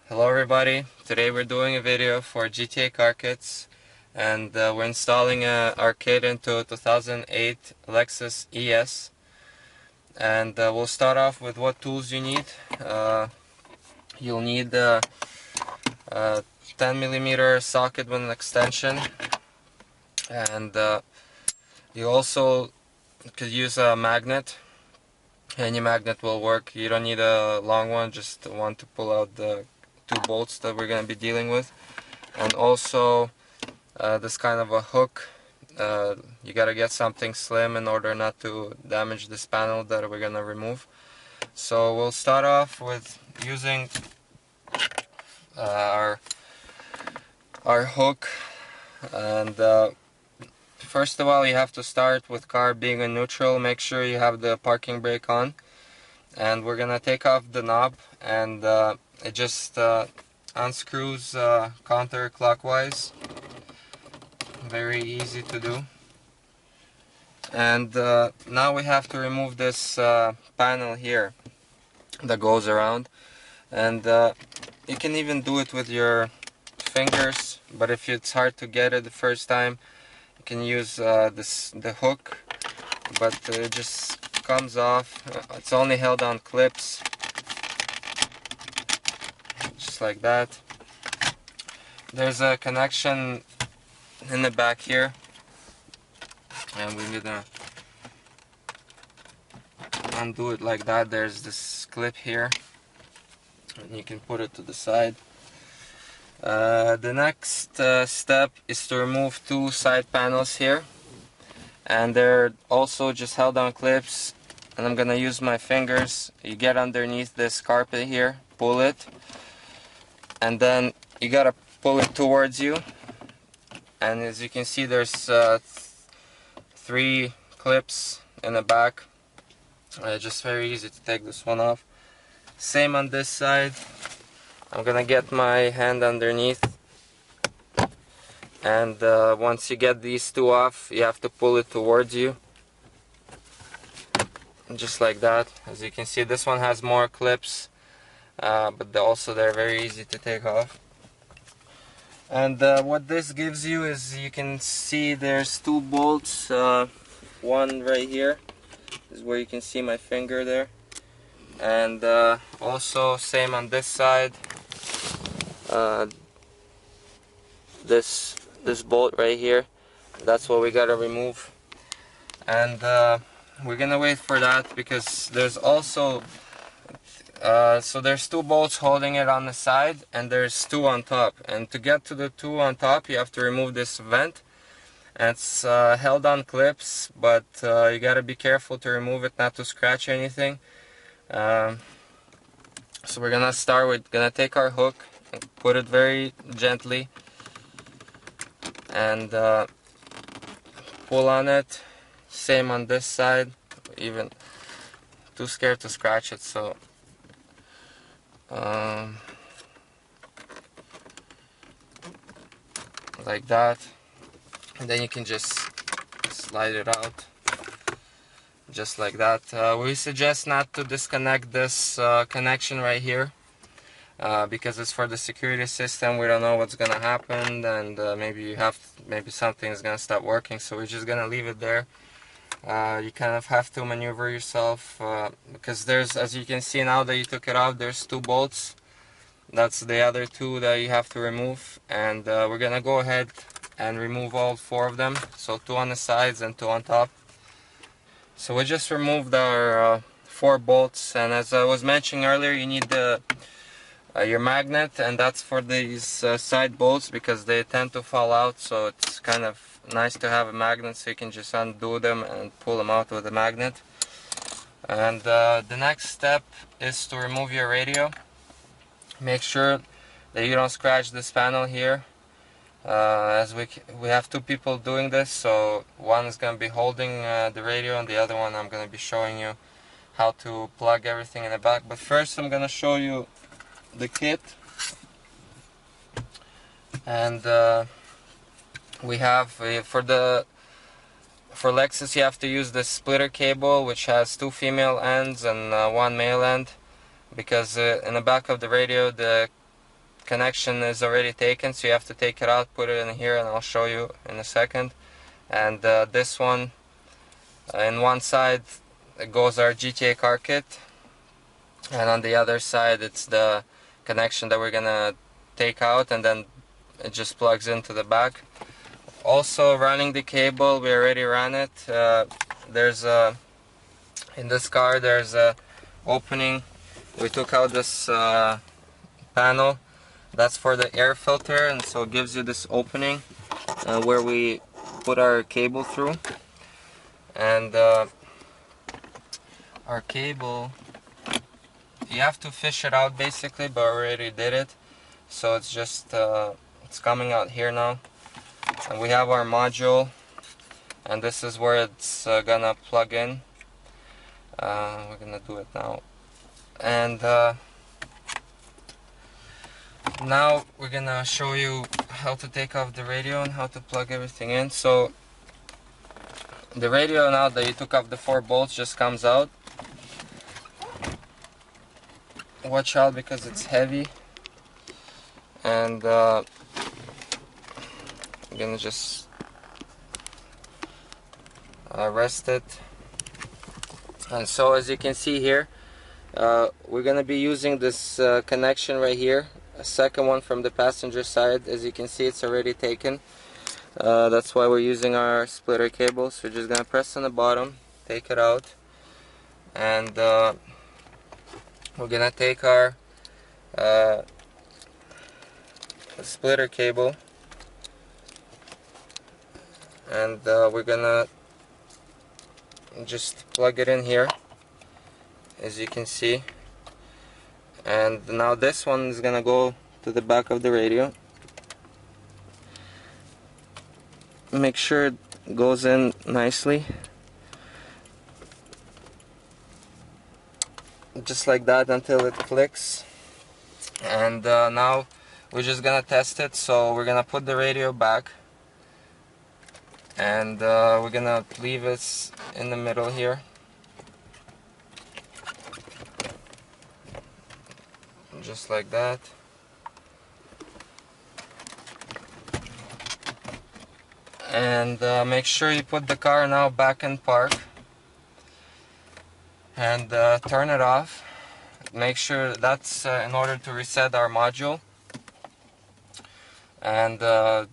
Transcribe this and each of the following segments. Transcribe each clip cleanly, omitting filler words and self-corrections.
Hello everybody, today we're doing a video for GTA car kits, and we're installing our kit into 2008 Lexus ES. And we'll start off with what tools you need. You'll need a 10mm socket with an extension, and you also could use a magnet. Any magnet will work. You don't need a long one, just one to pull out the two bolts that we're going to be dealing with. And also this kind of a hook. You got to get something slim in order not to damage this panel that we're going to remove. So we'll start off with using our hook, and first of all you have to start with car being in neutral. Make sure you have the parking brake on, and we're gonna take off the knob, and it just unscrews counterclockwise. Very easy to do. And now we have to remove this panel here that goes around, and you can even do it with your fingers, but if it's hard to get it the first time, you can use the hook, but it just comes off. It's only held on clips, just like that. There's a connection in the back here, and we're gonna undo it like that. There's this clip here, and you can put it to the side. The next step is to remove two side panels here, and they're also just held on clips, and I'm gonna use my fingers. You get underneath this carpet here, pull it, and then you gotta pull it towards you, and as you can see there's three clips in the back. Just very easy to take this one off. Same on this side. I'm gonna get my hand underneath, and once you get these two off, you have to pull it towards you, just like that. As you can see, this one has more clips, but they're very easy to take off. And what this gives you is, you can see there's two bolts. One right here is where you can see my finger there, and also same on this side. This bolt right here, that's what we gotta remove. And we're gonna wait for that, because there's also so there's two bolts holding it on the side, and there's two on top, and to get to the two on top you have to remove this vent, and it's held on clips, but you gotta be careful to remove it, not to scratch anything. So we're gonna start with, take our hook, put it very gently, and pull on it. Same on this side. Even too scared to scratch it, so like that, and then you can just slide it out, just like that. We suggest not to disconnect this connection right here, because it's for the security system. We don't know what's gonna happen, and maybe something is gonna stop working, so we're just gonna leave it there. You kind of have to maneuver yourself, because there's, as you can see now that you took it off, there's two bolts. That's the other two that you have to remove, and we're gonna go ahead and remove all four of them, so two on the sides and two on top. So we just removed our four bolts, and as I was mentioning earlier, you need your magnet, and that's for these side bolts, because they tend to fall out, so it's kind of nice to have a magnet, so you can just undo them and pull them out with a magnet. And the next step is to remove your radio. Make sure that you don't scratch this panel here, as we have two people doing this, so one is going to be holding the radio, and the other one I'm going to be showing you how to plug everything in the back. But first I'm going to show you the kit, and we have for Lexus you have to use this splitter cable, which has two female ends and one male end, because in the back of the radio the connection is already taken, so you have to take it out, put it in here, and I'll show you in a second. And this one, in one side it goes our GTA car kit, and on the other side it's the connection that we're gonna take out, and then it just plugs into the back. Also, running the cable, we already ran it. There's a, in this car there's a opening. We took out this panel, that's for the air filter, and so it gives you this opening where we put our cable through. And our cable, you have to fish it out basically, but I already did it, so it's just it's coming out here now. And we have our module, and this is where it's gonna plug in. We're gonna do it now. And now we're gonna show you how to take off the radio and how to plug everything in. So the radio, now that you took off the 4 bolts, just comes out. Watch out because it's heavy. And I'm gonna just rest it. And so as you can see here, we're gonna be using this connection right here, a second one from the passenger side. As you can see, it's already taken. That's why we're using our splitter cable. So we're just gonna press on the bottom, take it out, and we're gonna take our splitter cable, and we're gonna just plug it in here, as you can see. And now this one is gonna go to the back of the radio. Make sure it goes in nicely, just like that, until it clicks. And now we're just gonna test it. So we're gonna put the radio back, and we're gonna leave it in the middle here. Just like that. And make sure you put the car now back in park, and turn it off. Make sure that's in order to reset our module. And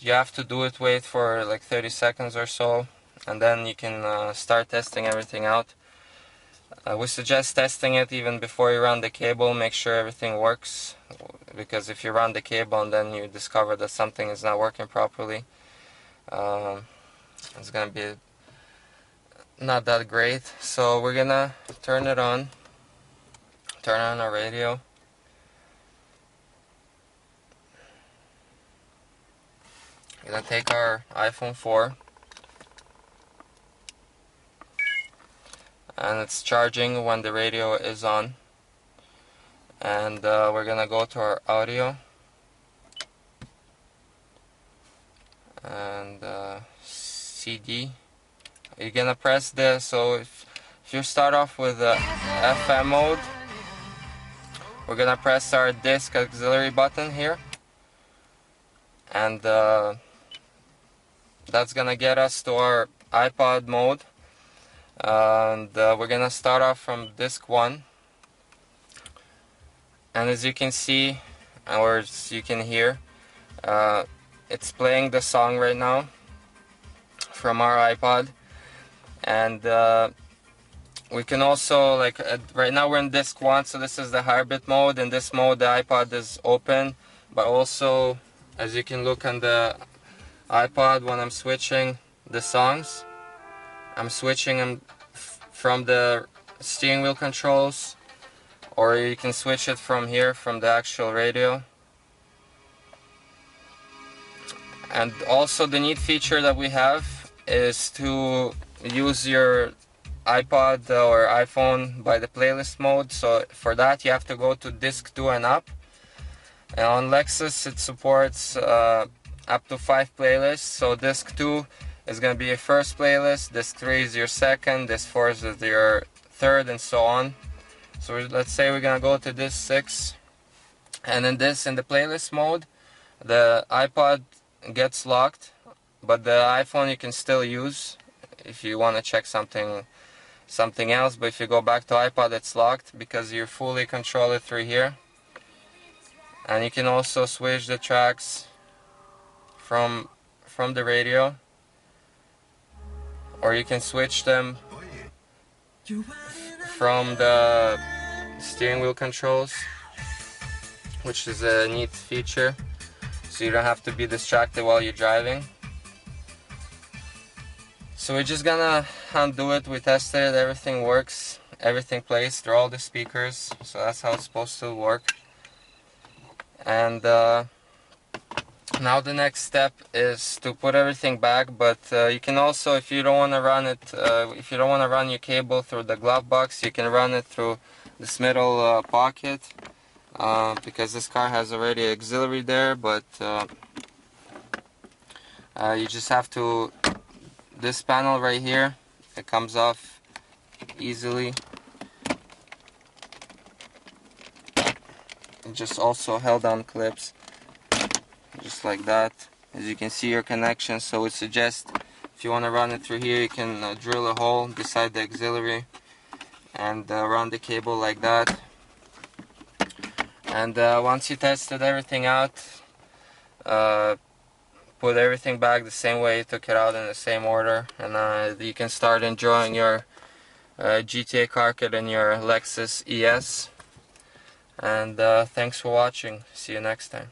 you have to do it, wait for like 30 seconds or so, and then you can start testing everything out. We suggest testing it even before you run the cable. Make sure everything works, because if you run the cable and then you discover that something is not working properly, it's gonna be not that great. So we're gonna turn it on, turn on our radio. We're gonna take our iPhone 4, and it's charging when the radio is on. And we're gonna go to our audio and CD. You're gonna press this. So if you start off with the FM mode, we're gonna press our disc auxiliary button here, and that's gonna get us to our iPod mode. And we're gonna start off from disc 1, and as you can see, or as you can hear, it's playing the song right now from our iPod. And we can also, like, right now we're in disc 1, so this is the hybrid mode. In this mode the iPod is open, but also, as you can look on the iPod, when I'm switching the songs, I'm switching them from the steering wheel controls, or you can switch it from here, from the actual radio. And also the neat feature that we have is to use your iPod or iPhone by the playlist mode. So for that you have to go to disc 2 and up. And on Lexus it supports up to 5 playlists. So disc 2 is going to be your first playlist, disc 3 is your second, disc 4 is your third, and so on. So let's say we're going to go to disc 6, And in the playlist mode, the iPod gets locked, but the iPhone you can still use if you want to check something else. But if you go back to iPod, it's locked because you fully control it through here. And you can also switch the tracks from the radio, or you can switch them from the steering wheel controls, which is a neat feature, so you don't have to be distracted while you're driving. So we're just gonna undo it. We tested it, everything works, everything plays through all the speakers, so that's how it's supposed to work. And now the next step is to put everything back, but you can also, if you don't want to run it, if you don't want to run your cable through the glove box, you can run it through this middle pocket, because this car has already auxiliary there. But you just have to, this panel right here, it comes off easily. It just also held on clips, just like that. As you can see your connection, so it suggests if you want to run it through here, you can drill a hole beside the auxiliary and run the cable like that. And once you tested everything out, put everything back the same way you took it out, in the same order, and you can start enjoying your GTA car kit in your Lexus ES. And thanks for watching. See you next time.